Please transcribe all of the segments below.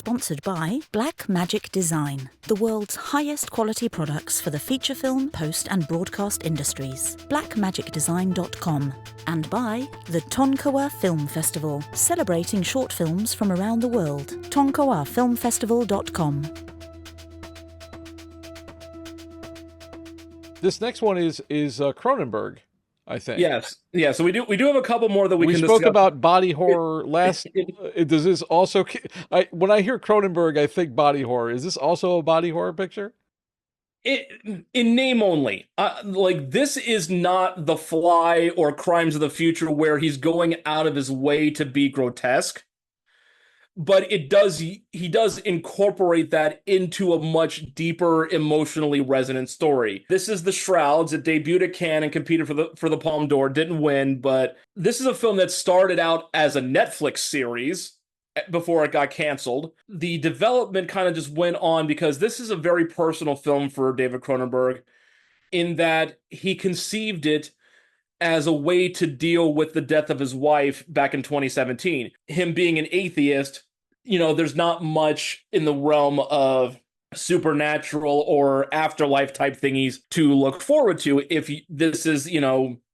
sponsored by Blackmagic Design, the world's highest quality products for the feature film, post and broadcast industries. Blackmagicdesign.com. And by the Tonkawa Film Festival, celebrating short films from around the world. Tonkawafilmfestival.com. This next one is Cronenberg, I think. Yes. Yeah, so we do have a couple more that we can spoke discuss. about body horror last. Does this also? When I hear Cronenberg, I think body horror. Is this also a body horror picture? In name only. Like, this is not The Fly or Crimes of the Future where he's going out of his way to be grotesque. But he does incorporate that into a much deeper, emotionally resonant story. This is The Shrouds. It debuted at Cannes and competed for the Palme d'Or. Didn't win, but this is a film that started out as a Netflix series before it got canceled. The development kind of just went on because this is a very personal film for David Cronenberg, in that he conceived it as a way to deal with the death of his wife back in 2017. Him being an atheist, there's not much in the realm of supernatural or afterlife type thingies to look forward to if this is,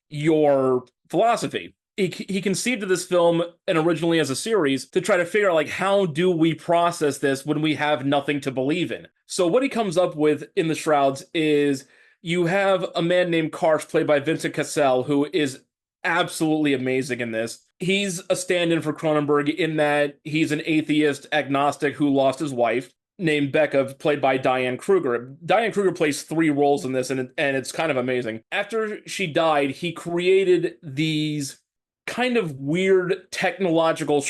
your philosophy. He conceived of this film, and originally as a series, to try to figure out, like, how do we process this when we have nothing to believe in? So what he comes up with in The Shrouds is you have a man named Karsh, played by Vincent Cassel, who is absolutely amazing in this. He's a stand-in for Cronenberg in that he's an atheist agnostic who lost his wife, named Becca, played by Diane Kruger. Diane Kruger plays 3 roles in this, and it's kind of amazing. After she died, he created these kind of weird technological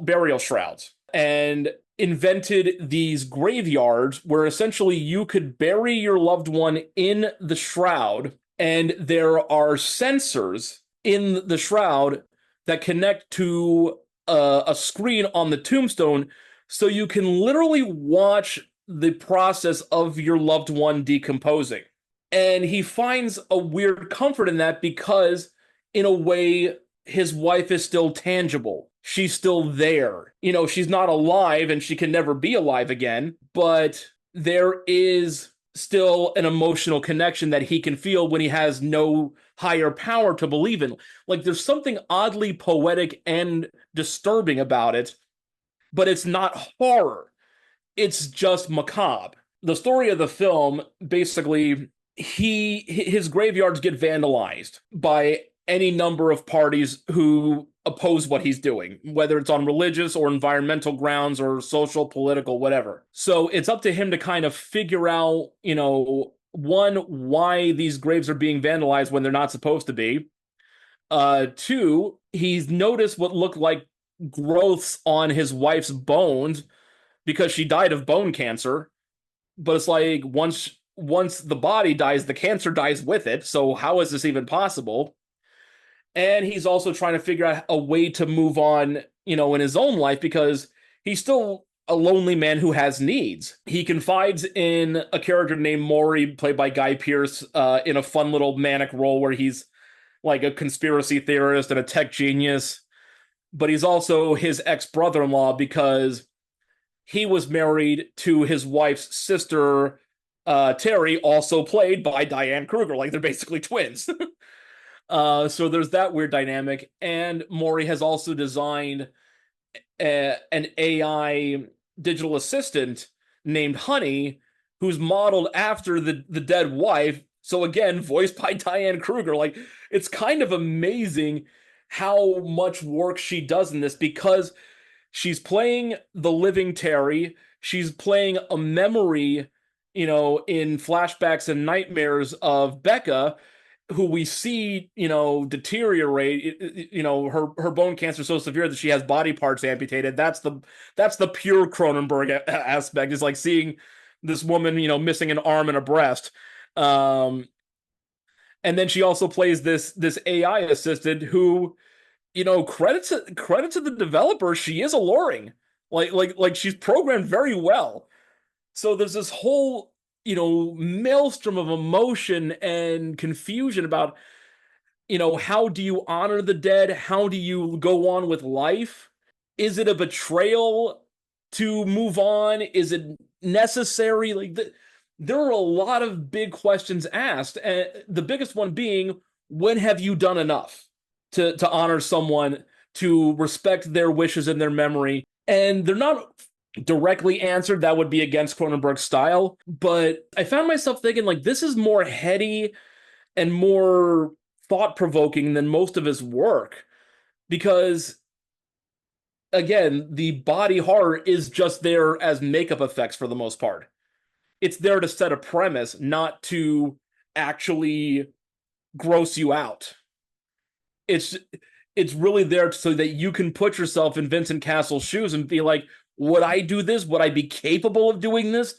burial shrouds, and invented these graveyards where essentially you could bury your loved one in the shroud, and there are sensors in the shroud that connect to a screen on the tombstone, so you can literally watch the process of your loved one decomposing. And he finds a weird comfort in that because, in a way, his wife is still tangible. She's still there. She's not alive and she can never be alive again, but there is still an emotional connection that he can feel when he has no higher power to believe in. Like, there's something oddly poetic and disturbing about it, but it's not horror. It's just macabre. The story of the film, basically, his graveyards get vandalized by any number of parties who oppose what he's doing, whether it's on religious or environmental grounds or social, political, whatever. So it's up to him to kind of figure out, one, why these graves are being vandalized when they're not supposed to be. 2, he's noticed what looked like growths on his wife's bones because she died of bone cancer. But it's like, once the body dies, the cancer dies with it. So how is this even possible? And he's also trying to figure out a way to move on, in his own life, because he's still a lonely man who has needs. He confides in a character named Maury, played by Guy Pearce, in a fun little manic role where he's like a conspiracy theorist and a tech genius. But he's also his ex-brother-in-law because he was married to his wife's sister, Terry, also played by Diane Kruger. Like, they're basically twins. So there's that weird dynamic. And Maury has also designed an AI digital assistant named Honey, who's modeled after the dead wife. So again, voiced by Diane Kruger. Like, it's kind of amazing how much work she does in this, because she's playing the living Terry. She's playing a memory, in flashbacks and nightmares of Becca, who we see, deteriorate. Her bone cancer is so severe that she has body parts amputated. That's the pure Cronenberg aspect, is like seeing this woman, missing an arm and a breast. And then she also plays this AI assistant who, credit to the developer, she is alluring. Like she's programmed very well. So there's this whole, maelstrom of emotion and confusion about, how do you honor the dead? How do you go on with life? Is it a betrayal to move on? Is it necessary? Like there are a lot of big questions asked, and the biggest one being, when have you done enough to honor someone, to respect their wishes and their memory? And they're not directly answered. That would be against Cronenberg's style. But I found myself thinking, like, this is more heady and more thought-provoking than most of his work. Because, again, the body horror is just there as makeup effects for the most part. It's there to set a premise, not to actually gross you out. It's really there so that you can put yourself in Vincent Cassel's shoes and be like, would I do this? Would I be capable of doing this?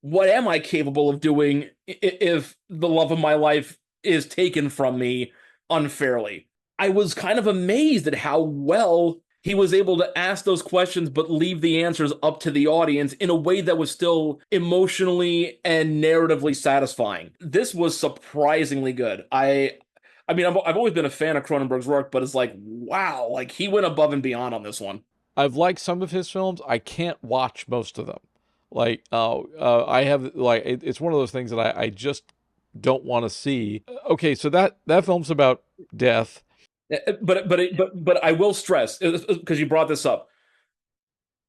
What am I capable of doing if the love of my life is taken from me unfairly? I was kind of amazed at how well he was able to ask those questions but leave the answers up to the audience in a way that was still emotionally and narratively satisfying. This was surprisingly good. I mean, I've always been a fan of Cronenberg's work, but it's like, wow, like he went above and beyond on this one. I've liked some of his films. I can't watch most of them. Like, I have, like, it's one of those things that I just don't want to see. Okay, so that film's about death. But I will stress, because you brought this up,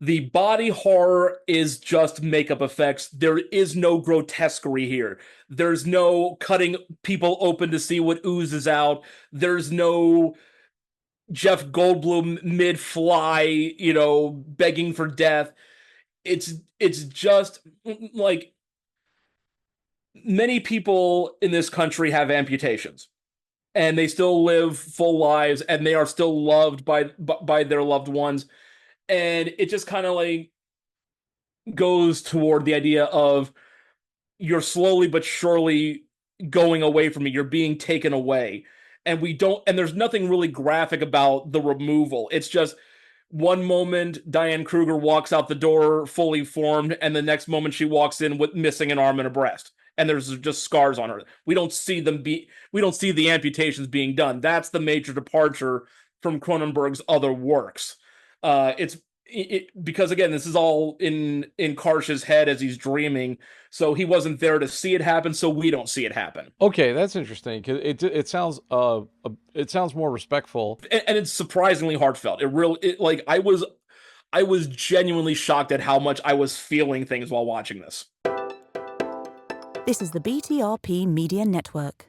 the body horror is just makeup effects. There is no grotesquerie here. There's no cutting people open to see what oozes out. There's no Jeff Goldblum mid-fly, begging for death. It's just like, many people in this country have amputations and they still live full lives and they are still loved by their loved ones. And it just kind of like goes toward the idea of, you're slowly but surely going away from me. You're being taken away. And there's nothing really graphic about the removal. It's just one moment Diane Kruger walks out the door fully formed, and the next moment she walks in with missing an arm and a breast. And there's just scars on her. We don't see the amputations being done. That's the major departure from Cronenberg's other works. Because again, this is all in Karsh's head as he's dreaming, so he wasn't there to see it happen, so we don't see it happen. Okay, that's interesting, because it sounds more respectful, and it's surprisingly heartfelt. I was genuinely shocked at how much I was feeling things while watching this. This is the BTRP Media Network.